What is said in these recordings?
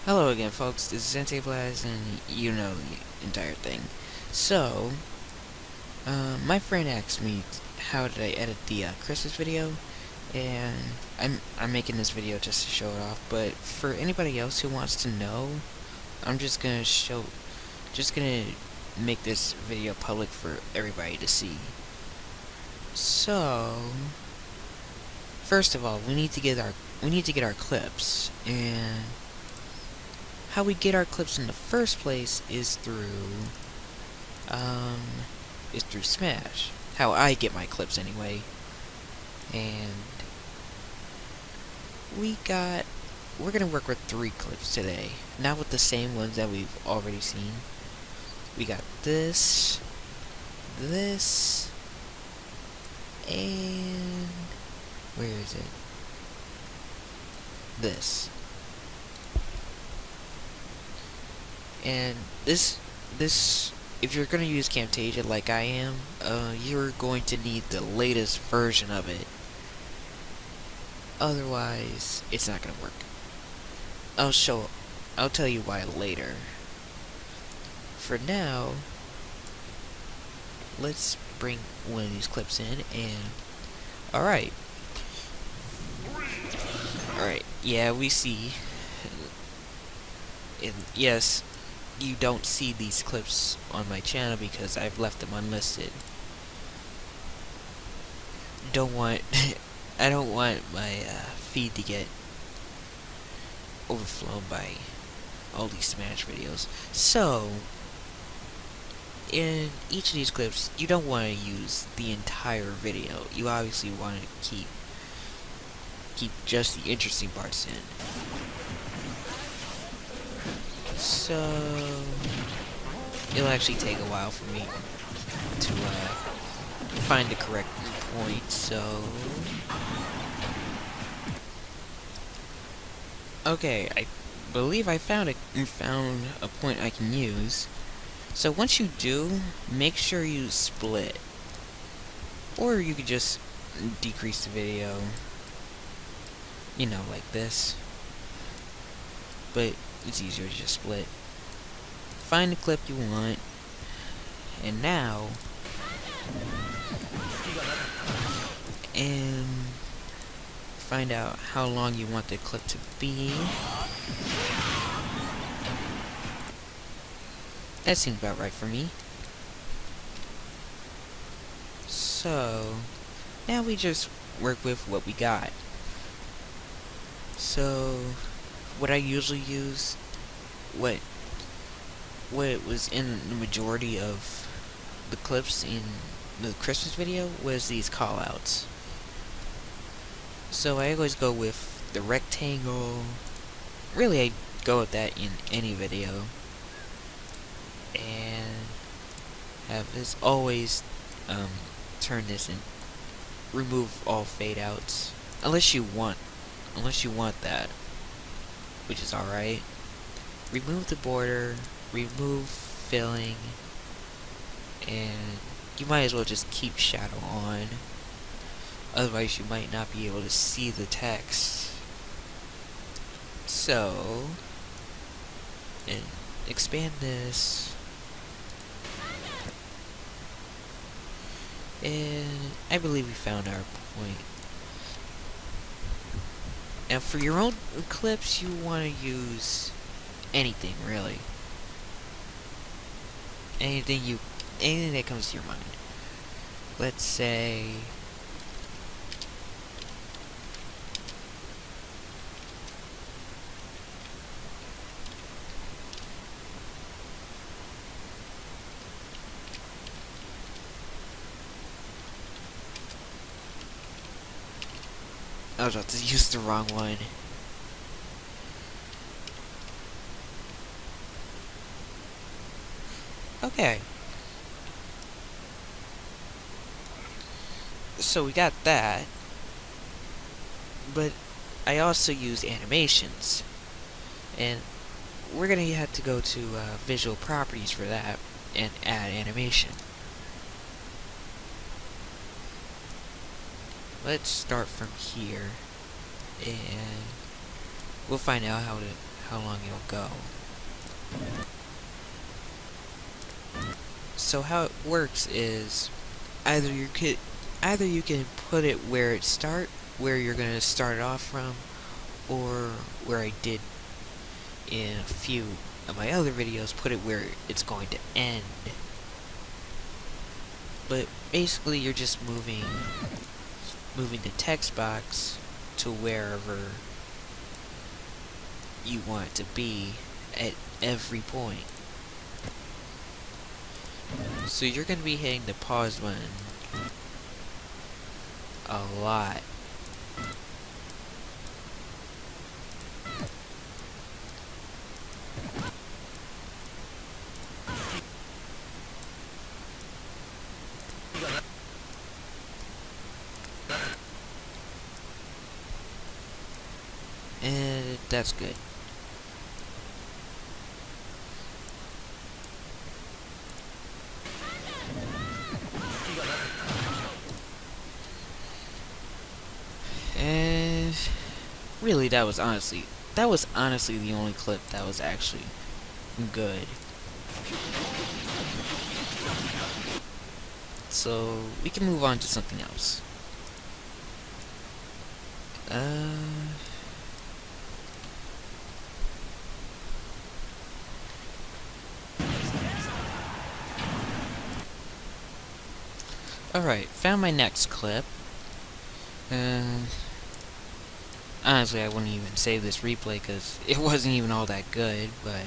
Hello again, folks. This is dayzzzz, and you know the entire thing. So, my friend asked me how did I edit the Christmas video, and I'm making this video just to show it off. But for anybody else who wants to know, I'm just gonna make this video public for everybody to see. So, first of all, we need to get our clips, and how we get our clips in the first place is through Smash. How I get my clips anyway. And we're gonna work with 3 clips today. Not with the same ones that we've already seen. We got this, and where is it? This. And this, if you're gonna use Camtasia like I am, you're going to need the latest version of it. Otherwise, it's not gonna work. I'll tell you why later. For now, let's bring one of these clips in and, alright, yeah, we see, and yes, you don't see these clips on my channel because I've left them unlisted. I don't want my feed to get overflown by all these Smash videos. So, in each of these clips, you don't want to use the entire video. You obviously want to keep just the interesting parts in. So, it'll actually take a while for me to find the correct point, so... Okay, I believe I found a point I can use. So once you do, make sure you split. Or you could just decrease the video, you know, like this. But it's easier to just split. Find the clip you want, and now, and find out how long you want the clip to be. That seems about right for me. So, now we just work with what we got. So, what I usually use, what was in the majority of the clips in the Christmas video was these callouts. So I always go with the rectangle. Really, I go with that in any video. And have this always turn this and remove all fade outs. Unless you want that, which is alright. Remove the border, remove filling, and you might as well just keep shadow on. Otherwise, you might not be able to see the text. So, and expand this. And I believe we found our point. Now, for your own clips, you want to use anything, really. Anything that comes to your mind. Let's say... I was about to use the wrong one. Okay. So we got that. But I also use animations. And we're gonna have to go to visual properties for that and add animation. Let's start from here, and we'll find out how long it'll go. So how it works is either you can put it where you're gonna start it off from, or where I did in a few of my other videos, put it where it's going to end. But basically you're just moving the text box to wherever you want it to be at every point. So you're going to be hitting the pause button a lot. And that's good. And really, that was honestly the only clip that was actually good. So we can move on to something else. Alright, found my next clip. Honestly, I wouldn't even save this replay because it wasn't even all that good, but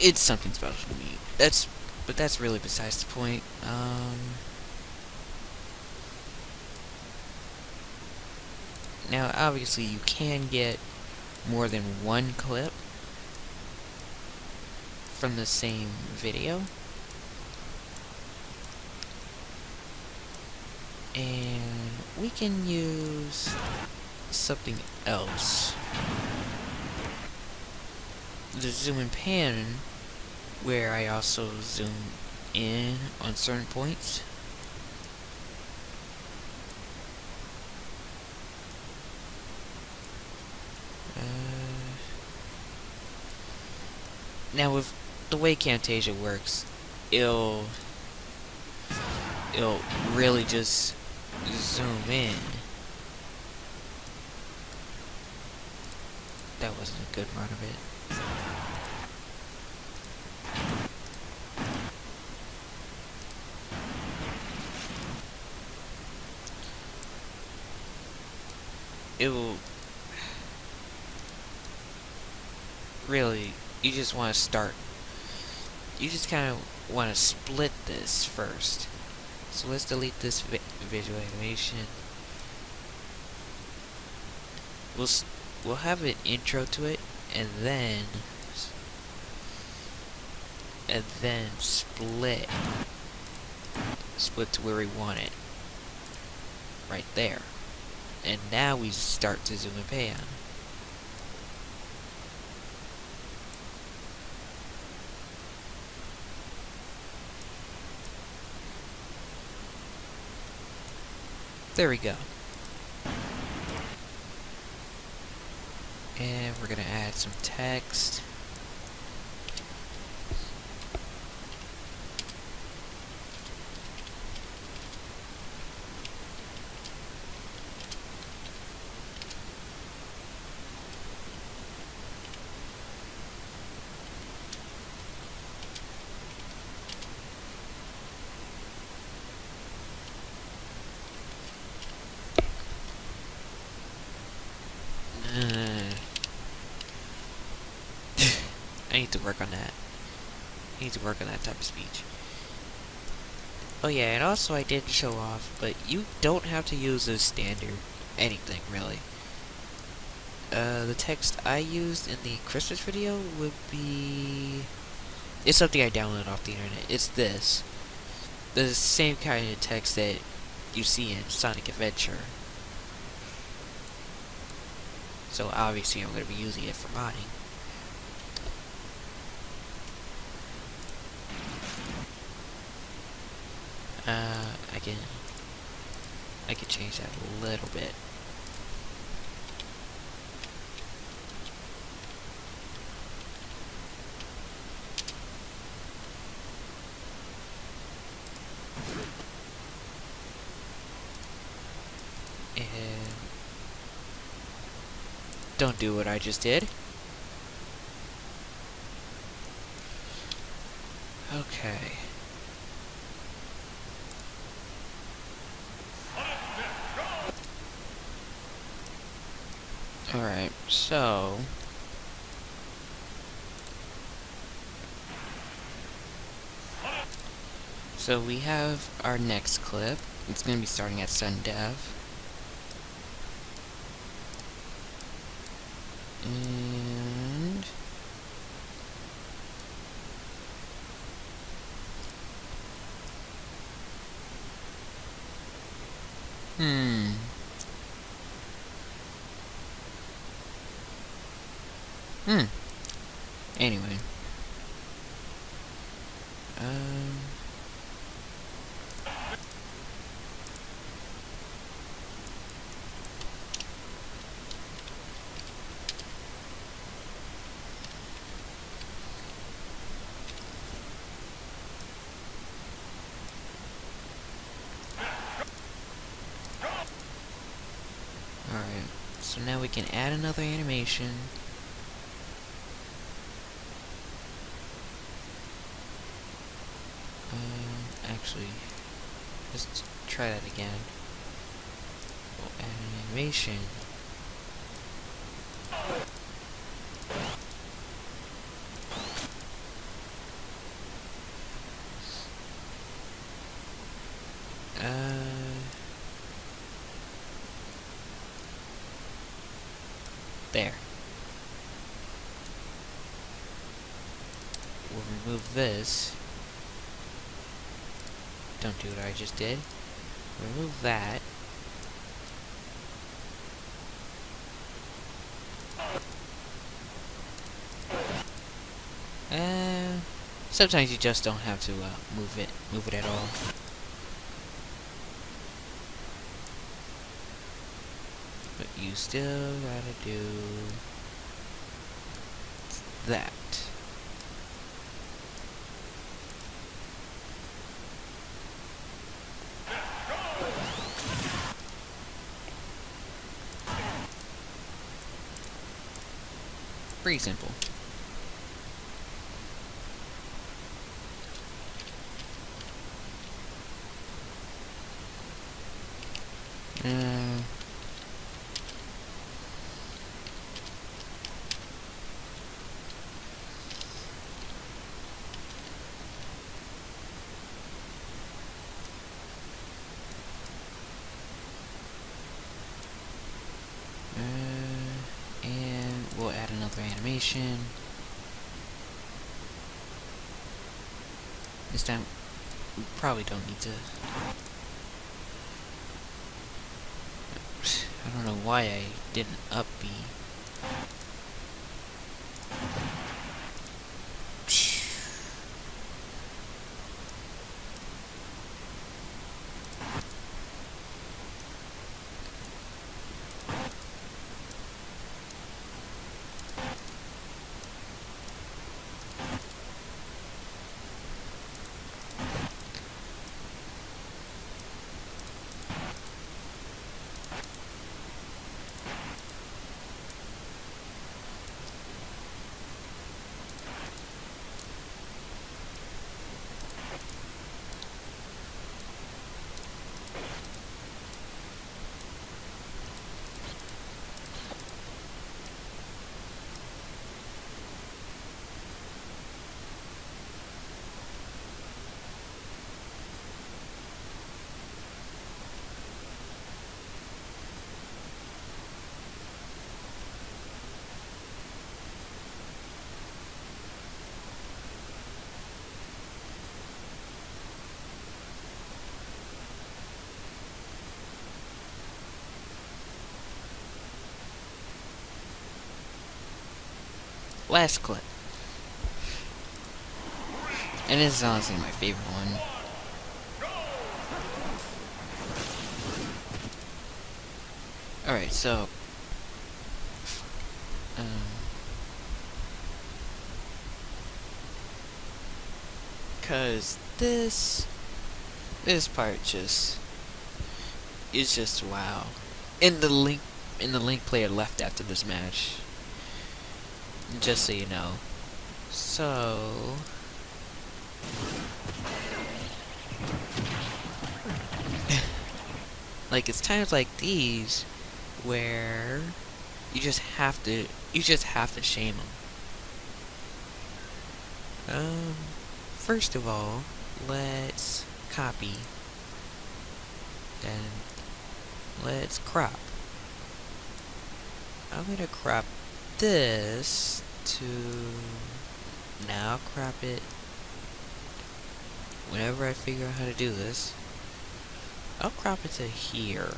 it's something special to me. But that's really besides the point. Now, obviously, you can get more than one clip from the same video. And we can use something else. The zoom and pan, where I also zoom in on certain points. Now with the way Camtasia works, it'll really just zoom in. That wasn't a good run of it. It will really, you just want to start. You just kind of want to split this first. So let's delete this visual animation. We'll have an intro to it, and then split to where we want it, right there. And now we start to zoom and pan. There we go. And we're gonna add some text. I need to work on that. I need to work on that type of speech. Oh yeah, and also I did show off, but you don't have to use a standard anything, really. The text I used in the Christmas video would be... It's something I downloaded off the internet. It's this. The same kind of text that you see in Sonic Adventure. So obviously I'm going to be using it for modding. I can change that a little bit. And don't do what I just did. Okay. Alright, so we have our next clip. It's gonna be starting at Sun Dev. And anyway. Alright, so now we can add another animation. Actually, let's try that again. We'll add an animation. There. We'll remove this. Don't do what I just did. Remove that. Sometimes you just don't have to move it at all. But you still gotta do that. Pretty simple. And we'll add another animation. This time, we probably don't need to. I don't know why I didn't up B. Last clip. And this is honestly my favorite one. Alright, so cause this part just is just wow. in the link player left after this match. Just so you know. So like it's times like these where you just have to shame them. First of all, let's copy and let's crop. I'm gonna crop this to now crop it whenever I figure out how to do this. I'll crop it to here.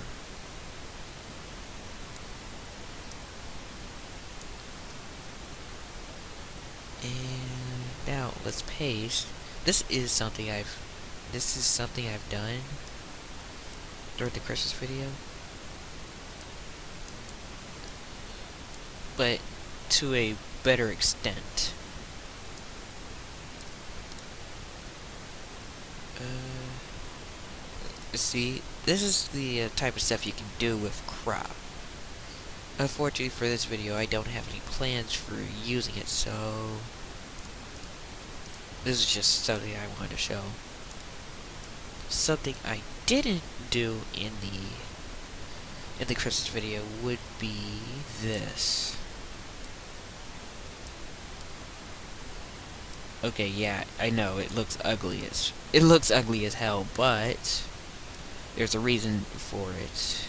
And now let's paste. This is something I've done during the Christmas video, but to a better extent. See, this is the type of stuff you can do with crop. Unfortunately for this video, I don't have any plans for using it, so this is just something I wanted to show. Something I didn't do in the Christmas video would be this. Okay, yeah, I know it looks ugly as hell, but there's a reason for it.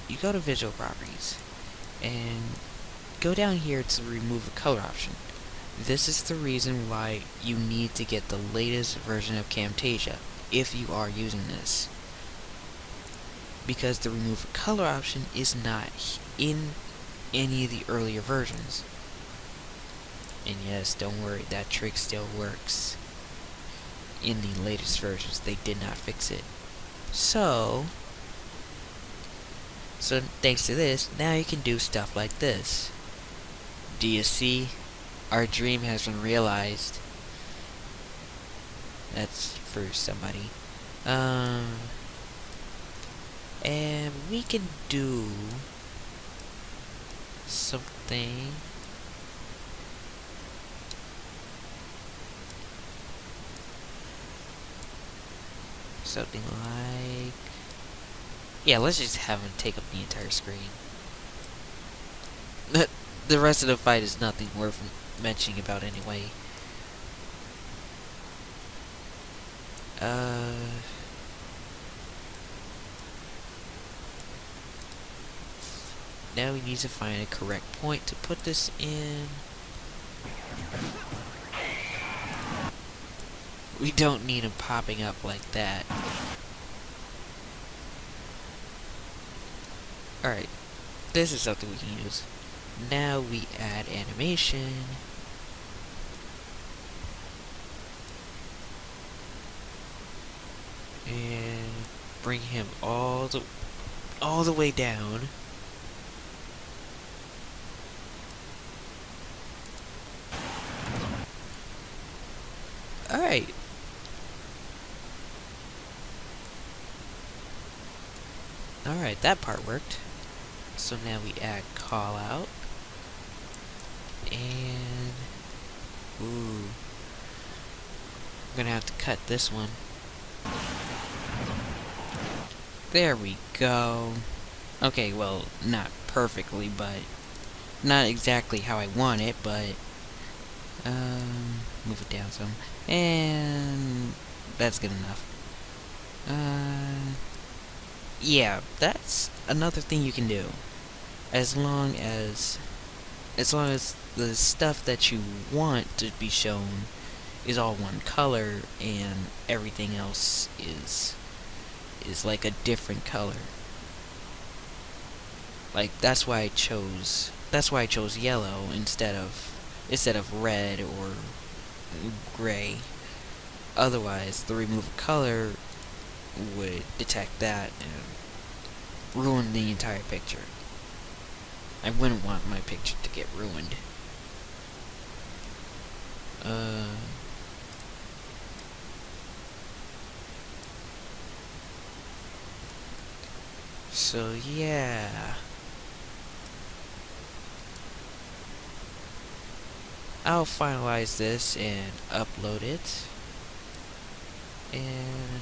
You go to visual properties and go down here to remove a color option. This is the reason why you need to get the latest version of Camtasia if you are using this, because the remove a color option is not in any of the earlier versions. And yes, don't worry, that trick still works in the latest versions. They did not fix it. So thanks to this, now you can do stuff like this. Do you see? Our dream has been realized. That's for somebody. And we can do something. Something like, yeah, let's just have him take up the entire screen. The rest of the fight is nothing worth mentioning about anyway. Now we need to find a correct point to put this in. We don't need him popping up like that. Alright, this is something we can use. Now we add animation. And bring him all the way down. Alright. Alright, that part worked. So now we add call out. And ooh, I'm gonna have to cut this one. There we go. Okay, well, not perfectly, but not exactly how I want it, but move it down some, and that's good enough. Yeah, that's another thing you can do. As long as the stuff that you want to be shown is all one color and everything else is like a different color. Like that's why I chose yellow instead of red or gray. Otherwise, the remove of color would detect that and ruin the entire picture. I wouldn't want my picture to get ruined. So yeah, I'll finalize this and upload it. And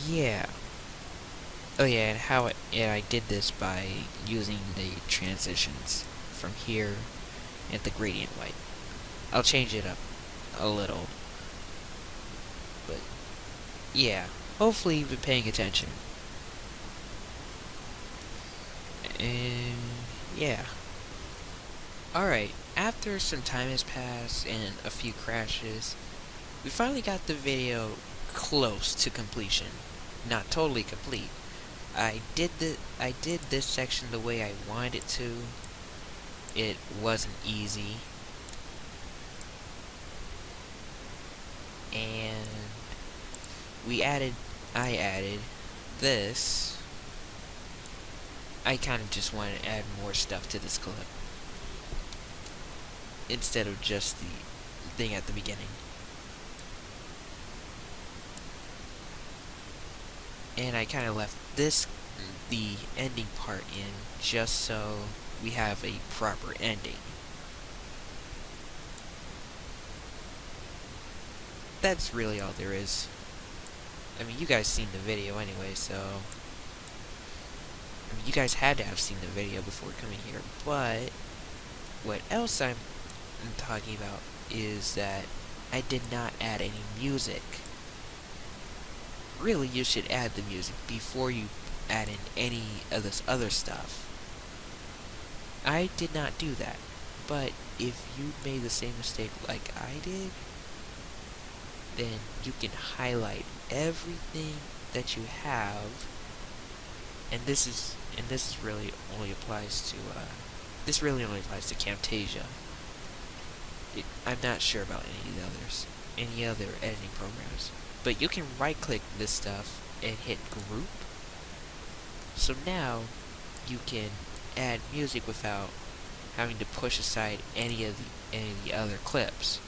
yeah. Oh yeah, and I did this by using the transitions from here and the gradient white. I'll change it up a little. But yeah, hopefully you've been paying attention. And yeah. Alright, after some time has passed and a few crashes, we finally got the video close to completion. Not totally complete. I did this section the way I wanted it to. It wasn't easy. And I added this. I kind of just wanted to add more stuff to this clip instead of just the thing at the beginning. And I kind of left the ending part in just so we have a proper ending. That's really all there is. I mean, you guys seen the video anyway, so I mean, you guys had to have seen the video before coming here. But what else I'm talking about is that I did not add any music. Really, you should add the music before you add in any of this other stuff. I did not do that. But if you made the same mistake like I did, then you can highlight everything that you have, and this really only applies to Camtasia. I'm not sure about any other editing programs, but you can right click this stuff and hit group. So now you can add music without having to push aside any of the other clips.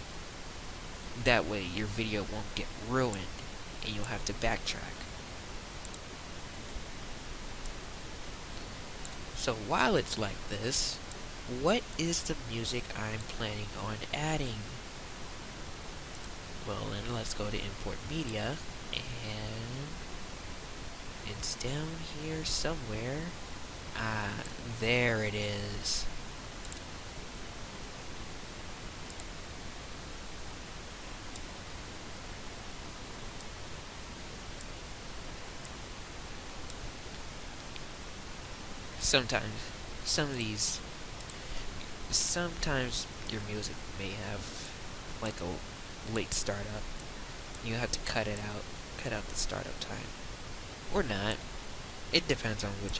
That way your video won't get ruined and you'll have to backtrack. So while it's like this, what is the music I'm planning on adding? Well, then let's go to import media, and it's down here somewhere. Ah, there it is. Sometimes your music may have like a late startup. You have to cut out the startup time, or not. It depends on what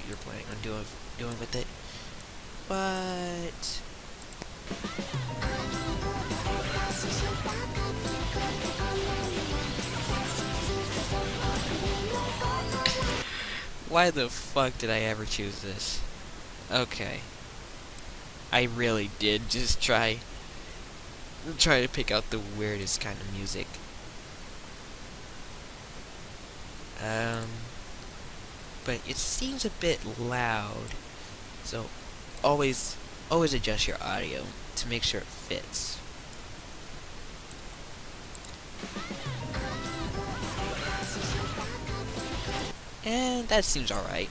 you're planning on doing with it. But why the fuck did I ever choose this? Okay. I really did just try to pick out the weirdest kind of music. But it seems a bit loud. So always adjust your audio to make sure it fits. And that seems alright.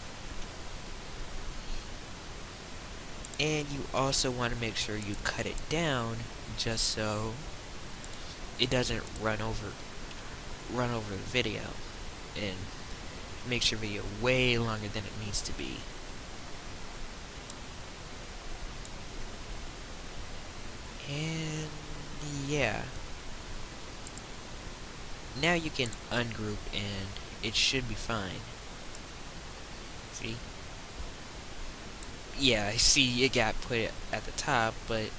And you also want to make sure you cut it down just so it doesn't run over the video and makes your video way longer than it needs to be. And yeah. Now you can ungroup and it should be fine. See? Yeah, I see it got put at the top, but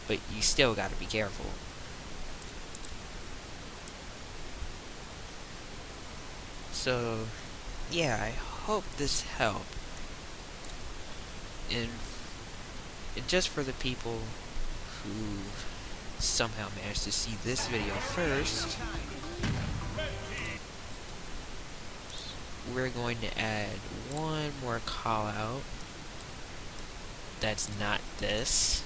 you still gotta be careful. So, yeah, I hope this helped. And just for the people who somehow managed to see this video first, we're going to add one more call out that's not this.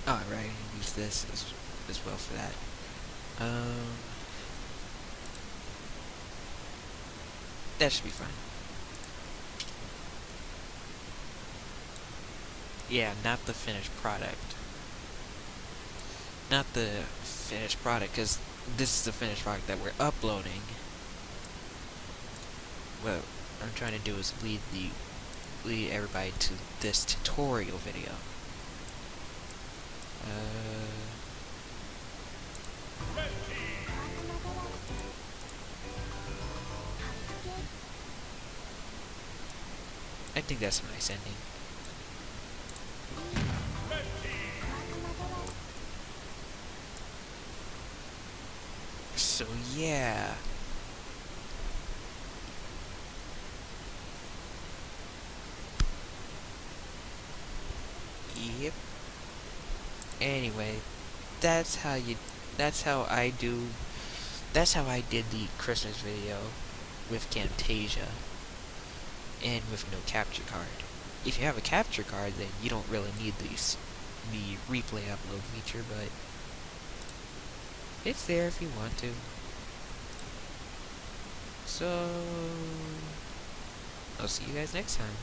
Oh, right, I can use this as well for that. That should be fine. Yeah, not the finished product. Not the finished product, because this is the finished product that we're uploading. What I'm trying to do is lead everybody to this tutorial video. I think that's a nice ending. So yeah. Yep. Anyway, that's how I did the Christmas video with Camtasia and with no capture card. If you have a capture card, then you don't really need the replay upload feature, but it's there if you want to. So I'll see you guys next time.